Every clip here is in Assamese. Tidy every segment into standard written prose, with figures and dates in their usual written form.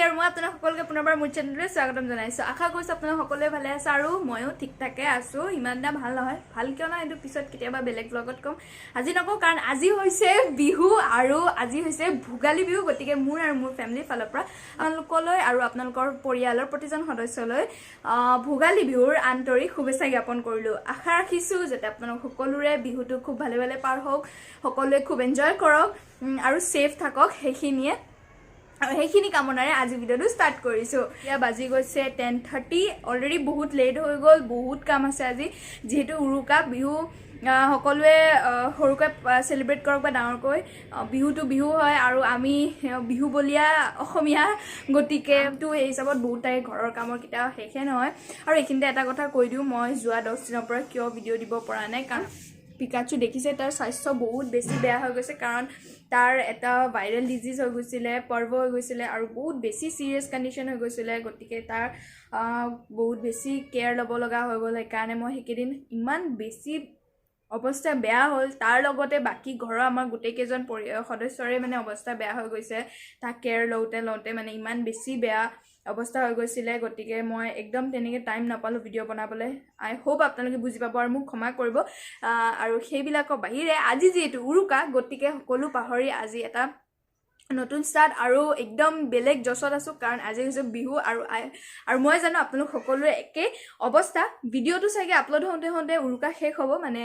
নমস্কাৰ মই আপোনাক সকলোকে পুনৰবাৰ মোৰ চেনেললৈ স্বাগতম জনাইছো আশা কৰিছো আপোনাক সকলোৱে ভালে আছে আৰু ময়ো ঠিক ঠাকে আছো ইমান না ভাল নহয় ভাল কিয় না এটো পিছত কেতিয়াবা বেলেগ ব্লগত কম আজি নকও কাৰণ আজি হৈছে বিহু আৰু আজি হৈছে ভোগালী বিহু গতিকে মোৰ আৰু মোৰ ফ্যামিলি ফালৰ পৰা আপোনালোকলৈ আৰু আপোনালোকৰ পৰিয়ালৰ প্ৰতিজন সদস্যলৈ ভোগালী বিহুৰ আন্তৰিক শুভেচ্ছা জ্ঞাপন কৰিলো আশা ৰাখিছো যাতে আপোনালোক সকলোৰে বিহুটো খুব ভালে ভালে পাৰ হওক সকলোৱে খুব এনজয় কৰক আৰু সেফ থাকক হেখিনিয়ে হেখিনি কামনাৰে আজি ভিডিওটো স্টাৰ্ট কৰিছো ইয়া বাজি গৈছে 10:30 অলৰেডি বহুত লেট হৈ গল বহুত কাম আছে আজি যেহেতু উৰুকা বিহু সকলোৱে হৰুকৈ সেলিব্ৰেট কৰক বা ডাঙৰকৈ বিহুটো বিহু হয় আৰু আমি বিহু বলিয়া অসমীয়া গতিকে তো এই হিচাপত বহুত তাই ঘৰৰ কামৰ কিটা হেখে নহয় আৰু এখিনতে এটা কথা কৈ দিও মই যোৱা 10 দিনৰ পৰা কিয় ভিডিও দিব পৰা নাই কাৰণ পিকাচু দেখিছে তাৰ স্বাস্থ্য বহুত বেছি বেয়া হৈ গৈছে কাৰণ তাৰ এটা ভাইৰেল ডিজিজ হৈ গৈছিলে পৰ্ব হৈ গৈছিলে আৰু বহুত বেছি সিৰিয়াস কন্ডিশন হৈ গৈছিলে গতিকে তাৰ বহুত বেছি কেয়াৰ লব লগা হৈ গ'ল কাৰণে মই হেকেদিন ইমান বেছি অৱস্থা বেয়া হল তাৰ লগতে বাকি ঘৰৰ আমাৰ গুটেই কেজন সদস্যৰে মানে অৱস্থা বেয়া হৈ গৈছে তা কেয়াৰ লওতে মানে ইমান বেছি বেয়া অৱস্থা হৈ গৈছিলে গতিকে মই একদম তেনেকে টাইম নাপালো ভিডিও বনাবলৈ আই হোপ আপোনালোকে বুজি পাব আৰু মোক ক্ষমা কৰিব আৰু সেইবিলাকৰ বাহিৰে আজি যেটো উৰুকা গতিকে সকলো পাহৰি আজি এটা নতুন স্টাৰ্ট আৰু একদম বেলেগ জছত আছো কাৰণ আজি হৈছে বিহু আৰু মই জানো আপোনালোক সকলোৰে একে অৱস্থা ভিডিওটো চাগে আপলোড হওঁতে উৰুকা শেষ হ'ব মানে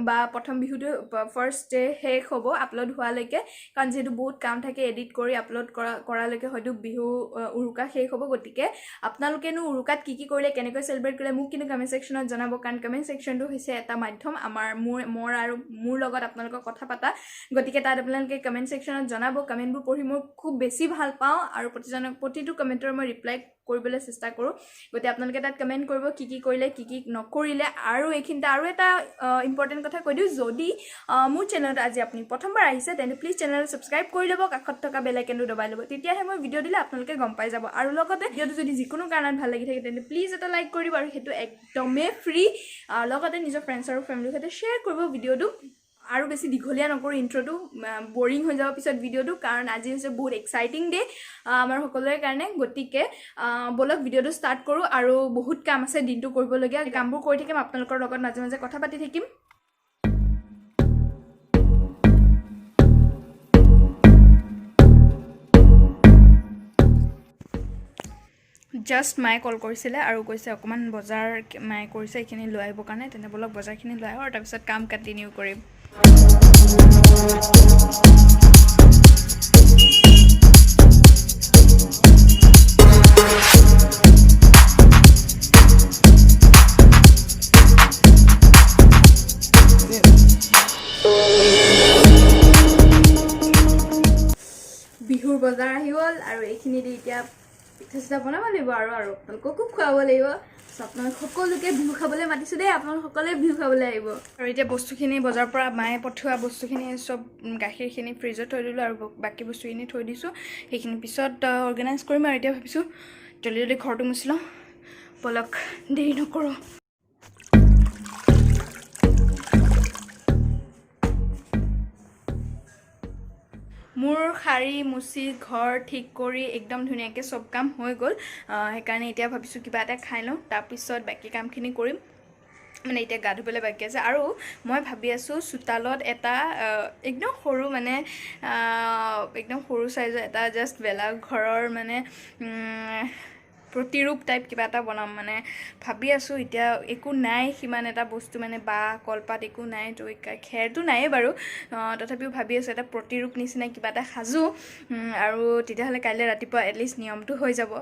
বা প্ৰথম বিহুটো ফাৰ্স্ট ডে শেষ হ'ব আপলোড হোৱালৈকে কাৰণ যেটো বহুত কাম থাকে এডিট কৰি আপলোড কৰালৈকে হয়তো বিহু উৰুকা শেষ হ'ব গতিকে আপোনালোকেনো উৰুকাত কি কৰিলে কেনেকৈ সেলিব্ৰেট কৰিলে মোক কিন্তু কমেন্ট সেকশনত জনাব কাৰণ কমেন্ট সেকশনটো হৈছে এটা মাধ্যম আমাৰ মোৰ আৰু মোৰ লগত আপোনালোকৰ কথা পাতা গতিকে তাত আপোনালোকে কমেন্ট সেকশনত জনাব কমেন্টবোৰ পঢ়ি মই খুব বেছি ভাল পাওঁ আৰু প্ৰতিটো কমেন্টৰ মই ৰিপ্লাই কৰিবলৈ চেষ্টা কৰো গতি আপোনালোকে তাত কমেন্ট কৰিব কি কৰিলে কি নকৰিলে আৰু এইখিনতে আৰু এটা ইম্পৰ্টেন্ট কথা কৈ দিও যদি মোৰ চেনেলত আজি আপুনি প্ৰথমবাৰ আহিছে তেনে প্লিজ চেনেলটো সাবস্ক্ৰাইব কৰি ল'ব কাষত থকা বেল আইকনটো দবাই ল'ব তেতিয়াহে মই ভিডিও দিলে আপোনালোকে গম পাই যাব আৰু লগতে ভিডিওটো যদি যিকোনো কাৰণত ভাল লাগি থাকে তেনে প্লিজ এটা লাইক কৰি দিব আৰু হেতু একদমে ফ্ৰী লগতে নিজৰ ফ্ৰেণ্ডছ আৰু ফ্যামিলিৰ সৈতে শেয়াৰ কৰিব ভিডিওটো আৰু বেছি দিঘলীয়া নকৰো ইন্ট্ৰোটো বোৰিং হৈ যাব পিছত ভিডিওটো কাৰণ আজি হৈছে বহুত এক্সাইটিং ডে আমাৰ সকলোৰে কাৰণে গতিকে বলক ভিডিওটো স্টাৰ্ট কৰো আৰু বহুত কাম আছে দিনটো কৰিবলগীয়া কামবোৰ কৰি থাকিম আপোনালোকৰ লগত মাজে মাজে কথা পাতি থাকিম জাস্ট মাই কল কৰিছিলে আৰু কৈছে অকমান বজাৰ মাই কৰিছে এখিনি লৈ আহিব কাৰণে তেনে বলক বজাৰখিনি লৈ আহো আৰু তাৰ পিছত কাম কন্টিনিউ কৰিম বিহুৰ বজাৰ আহি গ'ল আৰু এইখিনি দি এতিয়া পিঠা বনাব লাগিব আৰু আপোনালোককো খুৱাব লাগিব আপোনালোক সকলোকে বিহু খাবলৈ মাতিছো দেই আপোনালোক সকলোৱে বিহু খাবলৈ আহিব আৰু এতিয়া বস্তুখিনি বজাৰ পৰা মায়ে পঠোৱা বস্তুখিনি সব গাখীৰখিনি ফ্ৰিজত থৈ দিলো আৰু বাকি বস্তুখিনি থৈ দিছো সেইখিনি পিছত অৰ্গানাইজ কৰিম আৰু এতিয়া ভাবিছো জলদি ঘৰটো মুছি লওঁ বলক দেৰি নকৰো মোৰ খাৰি মুছি ঘৰ ঠিক কৰি একদম ধুনিয়াকে সব কাম হৈ গল হেকাৰণে এতিয়া ভাবিছো কিবা এটা খাই লওঁ তাৰ পিছত বাকি কামখিনি কৰিম মানে এতিয়া গা ধুবলৈ বাকি আছে আৰু মই ভাবি আছো চুতালত এটা একদম সৰু মানে একদম সৰু সাইজৰ এটা জাস্ট বেলা ঘৰৰ মানে প্ৰতিৰূপ টাইপ কিবা এটা বনাম মানে ভাবি আছো এতিয়া একো নাই কিমান এটা বস্তু মানে বা কলপাত একো নাই তো খেৰটো নাই বাৰু তথাপিও ভাবি আছো এটা প্ৰতিৰূপ নিচিনা কিবা এটা সাজু আৰু তেতিয়া হলে কাইলে ৰাতিপুৱা এটলিষ্ট নিয়মটো হৈ যাব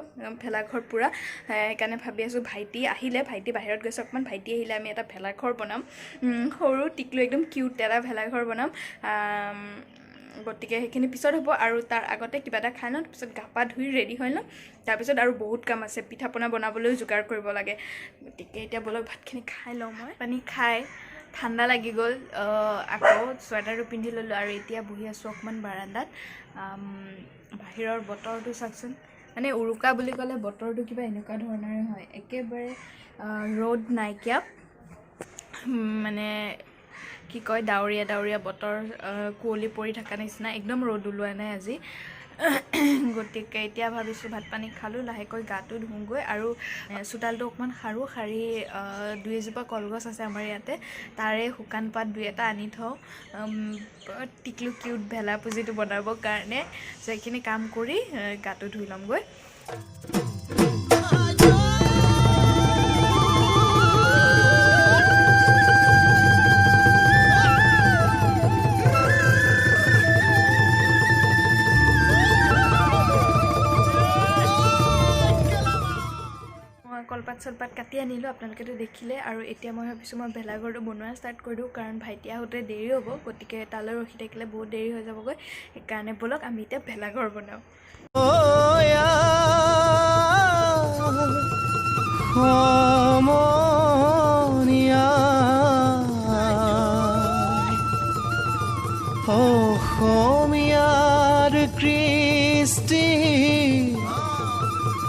ভেলাঘৰ পুৰা সেইকাৰণে ভাবি আছো ভাইটি আহিলে ভাইটি বাহিৰত গৈছে অকমান ভাইটি আহিলে আমি এটা ভেলাঘৰ বনাম সৰু টিকলু একদম কিউট এটা ভেলাঘৰ বনাম গতিকে হেখিনি পিছত হ'ব আৰু তাৰ আগতে কিবা এটা খাই লওঁ পিছত গাপা ধুই ৰেডি হৈ লওঁ তাৰ পিছত আৰু বহুত কাম আছে পিঠা পনা বনাবলৈ যোগাৰ কৰিব লাগে গতিকে এতিয়া বলক ভাতখিনি খাই লওঁ মই পানী খাই ঠাণ্ডা লাগি গ'ল আকৌ সোৱেটাৰটো পিন্ধি ললো আৰু এতিয়া বহি আছো অকমান বাৰান্দাত বাহিৰৰ বতৰটো চাকচোন মানে উৰুকা বুলি ক'লে বতৰটো কিবা এনেকুৱা ধৰণৰে হয় একেবাৰে ৰ'দ নাইকিয়া মানে কি কয় ডাৱৰীয়া বতৰ কুঁৱলী পৰি থকা নিচিনা একদম ৰ'দ ওলোৱা নাই আজি গতিকে এতিয়া ভাবিছোঁ ভাত পানী খালোঁ, লাহেকৈ গাটো ধুওঁগৈ আৰু চোতালটো অকণমান সাৰোঁ। সাৰি 2-এজোপা কলগছ আছে আমাৰ ইয়াতে, তাৰে শুকান পাত 2-এটা আনি থওঁ টিকলু কিউট ভেলা পুজিটো বনাবৰ কাৰণে। চ' এইখিনি কাম কৰি গাটো ধুই ল'মগৈ। কলপাত চলপাত কাটি আনিলোঁ, আপোনালোকেতো দেখিলে। আৰু এতিয়া মই ভাবিছোঁ মই ভেলাঘৰটো বনোৱা ষ্টাৰ্ট কৰি দিওঁ, কাৰণ ভাইটি আহোঁতে দেৰি হ'ব, গতিকে তালৈ ৰখি থাকিলে বহুত দেৰি হৈ যাবগৈ। সেইকাৰণে ব'লক আমি এতিয়া ভেলাঘৰ বনাওঁ।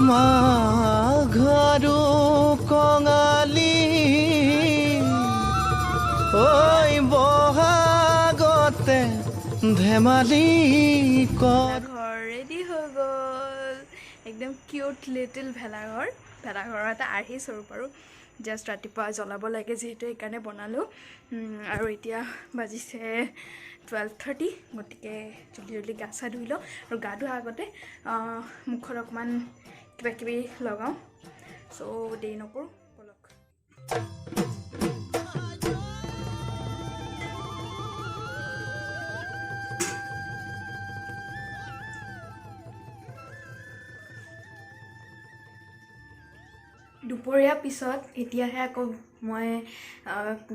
মাঘৰো কঙালী ঐ বহাগতে ধেমালি ভেলাঘৰ ৰেডি হৈ গ'ল, একদম কিউট লিটিল ভেলাঘৰ। ভেলাঘৰৰ এটা আৰ্হি স্বৰূপ আৰু জাষ্ট ৰাতিপুৱা জ্বলাব লাগে যিহেতু, সেইকাৰণে বনালোঁ। আৰু এতিয়া বাজিছে 12:30, গতিকে জলদি গা চা ধুই লওঁ। আৰু গা ধোৱাৰ আগতে মুখত অকণমান কিবা কিবি লগাওঁ। চ' দেৰি নকৰোঁ, ব'লক। দুপৰীয়া পিছত এতিয়াহে আকৌ মই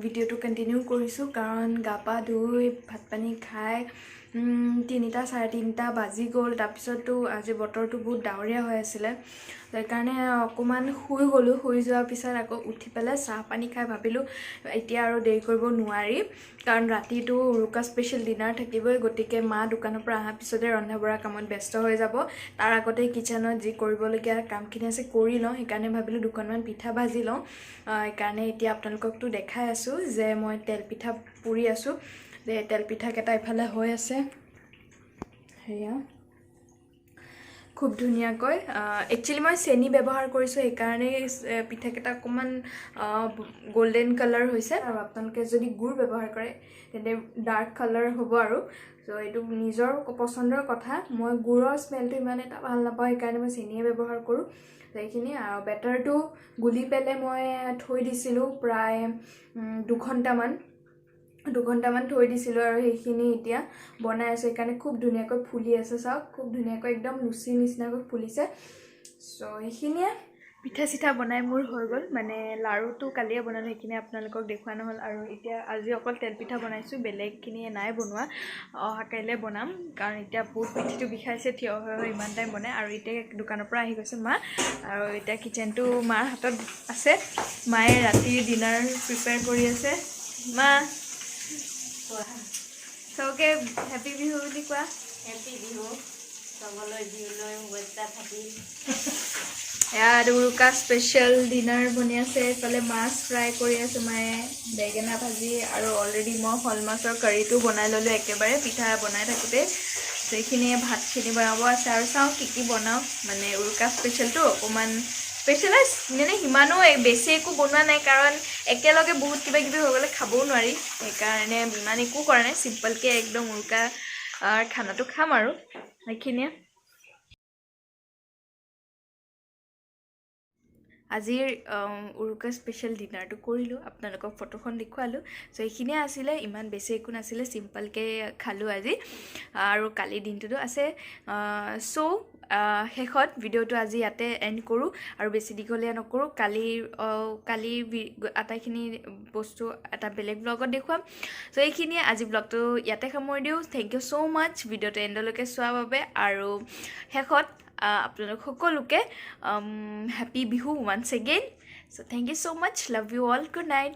ভিডিঅ'টো কণ্টিনিউ কৰিছোঁ, কাৰণ গা পা ধুই ভাত পানী খাই 3টা 3:30 বাজি গ'ল। তাৰপিছতো আজি বতৰটো বহুত ডাৱৰীয়া হৈ আছিলে, সেইকাৰণে অকণমান শুই গ'লোঁ। শুই যোৱাৰ পিছত আকৌ উঠি পেলাই চাহ পানী খাই ভাবিলোঁ এতিয়া আৰু দেৰি কৰিব নোৱাৰি, কাৰণ ৰাতিটো উৰুকা স্পেচিয়েল ডিনাৰ থাকিবই। গতিকে মা দোকানৰ পৰা অহাৰ পিছতে ৰন্ধা বঢ়া কামত ব্যস্ত হৈ যাব, তাৰ আগতে কিচেনত যি কৰিবলগীয়া কামখিনি আছে কৰি লওঁ। সেইকাৰণে ভাবিলোঁ দুখনমান পিঠা ভাজি লওঁ। সেইকাৰণে এতিয়া আপোনালোককতো দেখাই আছোঁ যে মই তেলপিঠা পুৰি আছোঁ। তেলপিঠাকেইটা ইফালে হৈ আছে, সেয়া খুব ধুনীয়াকৈ। একচুৱেলি মই চেনি ব্যৱহাৰ কৰিছোঁ, সেইকাৰণে পিঠাকেইটা অকণমান গল্ডেন কালাৰ হৈছে। আৰু আপোনালোকে যদি গুড় ব্যৱহাৰ কৰে তেন্তে ডাৰ্ক কালাৰ হ'ব আৰু। চ' এইটো নিজৰ পচন্দৰ কথা। মই গুড়ৰ স্মেলটো ইমান এটা ভাল নাপাওঁ, সেইকাৰণে মই চেনিয়ে ব্যৱহাৰ কৰোঁ। সেইখিনি আৰু বেটাৰটো গুলি পেলাই মই থৈ দিছিলোঁ প্ৰায় 2 ঘণ্টামান থৈ দিছিলোঁ, আৰু সেইখিনি এতিয়া বনাই আছোঁ। সেইকাৰণে খুব ধুনীয়াকৈ ফুলি আছে, চাওক খুব ধুনীয়াকৈ একদম লুচি নিচিনাকৈ ফুলিছে। চ' সেইখিনিয়ে পিঠা চিঠা বনাই মোৰ হৈ গ'ল। মানে লাড়ুটো কালিয়ে বনালোঁ, সেইখিনি আপোনালোকক দেখুওৱা নহ'ল। আৰু এতিয়া আজি অকল তেলপিঠা বনাইছোঁ, বেলেগখিনি নাই বনোৱা, অহা কাইলৈ বনাম। কাৰণ এতিয়া বহুত পিঠিটো বিষাইছে থিয় হৈ ইমান টাইম বনাই। আৰু এতিয়া দোকানৰ পৰা আহি গৈছে মা, আৰু এতিয়া কিচেনটো মাৰ হাতত আছে। মায়ে ৰাতিৰ ডিনাৰ প্ৰিপেয়াৰ কৰি আছে। মা চবকে হেপী বিহু বুলি কোৱা। হেপী বিহু, চবলৈ বিহুলৈ শুভেচ্ছা থাকিল। ইয়াত উৰুকা স্পেচিয়েল ডিনাৰ বনাই আছে। এইফালে মাছ ফ্ৰাই কৰি আছে মায়ে, বেঙেনা ভাজি, আৰু অলৰেডি মই শ'ল মাছৰ কাৰীটো বনাই ল'লোঁ একেবাৰে পিঠা বনাই থাকোঁতে। সেইখিনিয়ে ভাতখিনি বনাব আছে, আৰু চাওঁ কি বনাওঁ। মানে উৰুকা স্পেচিয়েলটো অকণমান স্পেচিয়েলাইজ মানে সিমানো বেছি একো বনোৱা নাই, কাৰণ একেলগে বহুত কিবা কিবি হৈ গ'লে খাবও নোৱাৰি। সেইকাৰণে ইমান একো কৰা নাই, চিম্পলকৈ একদম উৰুকা খানাটো খাম আৰু সেইখিনিয়ে। আজিৰ উৰুকা স্পেচিয়েল ডিনাৰটো কৰিলোঁ, আপোনালোকক ফটোখন দেখুৱালোঁ। চ' এইখিনিয়ে আছিলে, ইমান বেছি একো নাছিলে, চিম্পলকৈ খালোঁ আজি। আৰু কালিৰ দিনটোতো আছে। চ' শেষত ভিডিঅ'টো আজি ইয়াতে এণ্ড কৰোঁ, আৰু বেছি দীঘলীয়া নকৰোঁ। কালি আটাইখিনি বস্তু এটা বেলেগ ব্লগত দেখুৱাম। চ' এইখিনিয়ে আজি ব্লগটো ইয়াতে সামৰি দিওঁ। থেংক ইউ ছ' মাছ ভিডিঅ'টো এণ্ডলৈকে চোৱাৰ বাবে। আৰু শেষত আপোনালোক সকলোকে happy Bihu once again. So' thank you so' much, love you all, good night.